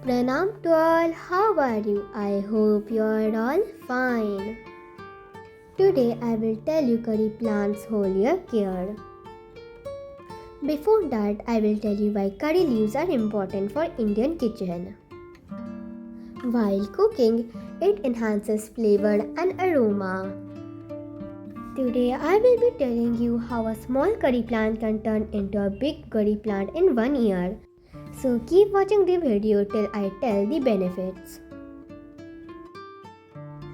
Pranam to all, how are you? I hope you are all fine. Today I will tell you curry plants whole year care. Before that, I will tell you why curry leaves are important for Indian kitchen. While cooking, it enhances flavor and aroma. Today I will be telling you how a small curry plant can turn into a big curry plant in 1 year. So keep watching the video till I tell the benefits.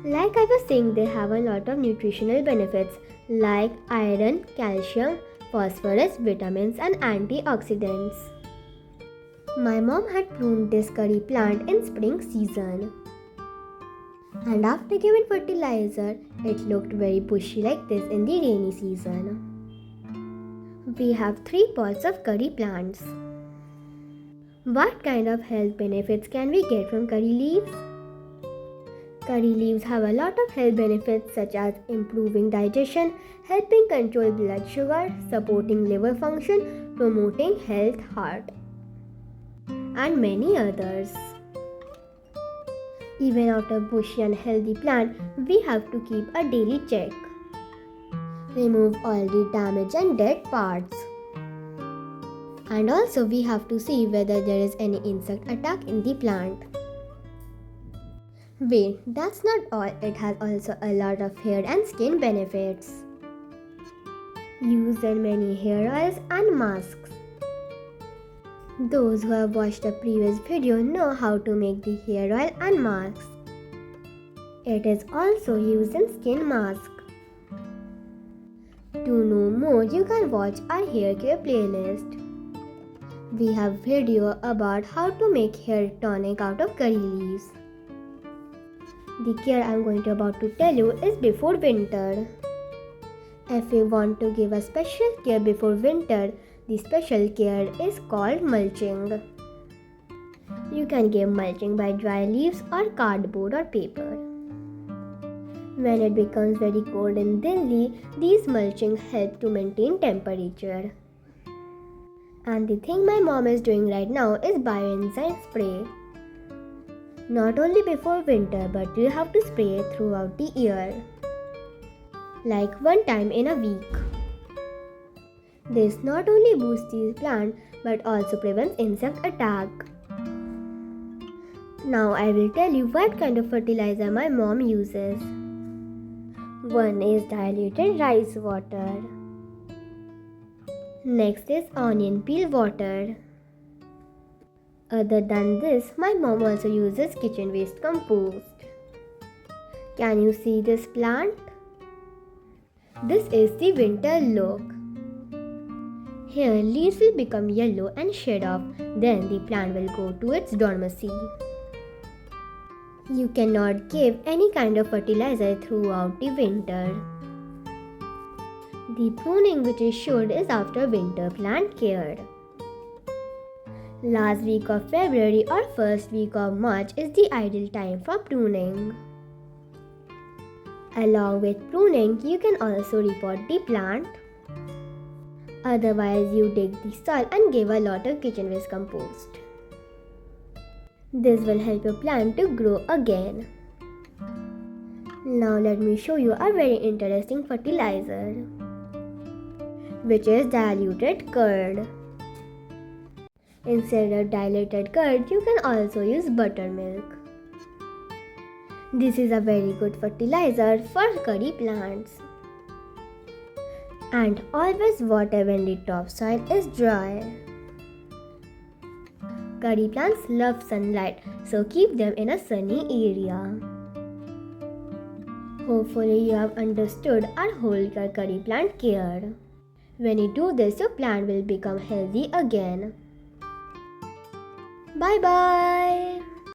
Like I was saying, they have a lot of nutritional benefits like iron, calcium, phosphorus, vitamins and antioxidants. My mom had pruned this curry plant in spring season. And after giving fertilizer, it looked very bushy like this in the rainy season. We have 3 pots of curry plants. What kind of health benefits can we get from curry leaves? Curry leaves have a lot of health benefits such as improving digestion, helping control blood sugar, supporting liver function, promoting health heart, and many others. Even after bushy and healthy plant, we have to keep a daily check. Remove all the damaged and dead parts. And also we have to see whether there is any insect attack in the plant. Wait, that's not all. It has also a lot of hair and skin benefits. Used in many hair oils and masks. Those who have watched the previous video know how to make the hair oil and masks. It is also used in skin mask. To know more, you can watch our hair care playlist. We have video about how to make hair tonic out of curry leaves. The care I am going to about to tell you is before winter. If you want to give a special care before winter, the special care is called mulching. You can give mulching by dry leaves or cardboard or paper. When it becomes very cold in Delhi, these mulching help to maintain temperature. And the thing my mom is doing right now is Bioenzymes spray. Not only before winter, but you have to spray it throughout the year. Like 1 time in a week. This not only boosts the plant but also prevents insect attack. Now I will tell you what kind of fertilizer my mom uses. One is diluted rice water. Next is onion peel water. Other than this, my mom also uses kitchen waste compost. Can you see this plant? This is the winter look. Here leaves will become yellow and shed off, then the plant will go to its dormancy. You cannot give any kind of fertilizer throughout the winter. The pruning which is showed is after winter plant care. Last week of February or first week of March is the ideal time for pruning. Along with pruning, you can also repot the plant. Otherwise, you dig the soil and give a lot of kitchen waste compost. This will help your plant to grow again. Now let me show you a very interesting fertilizer, which is diluted curd. Instead of diluted curd, you can also use buttermilk. This is a very good fertilizer for curry plants. And always water when the topsoil is dry. Curry plants love sunlight, so keep them in a sunny area. Hopefully you have understood our whole curry plant care. When you do this, your plant will become healthy again. Bye bye.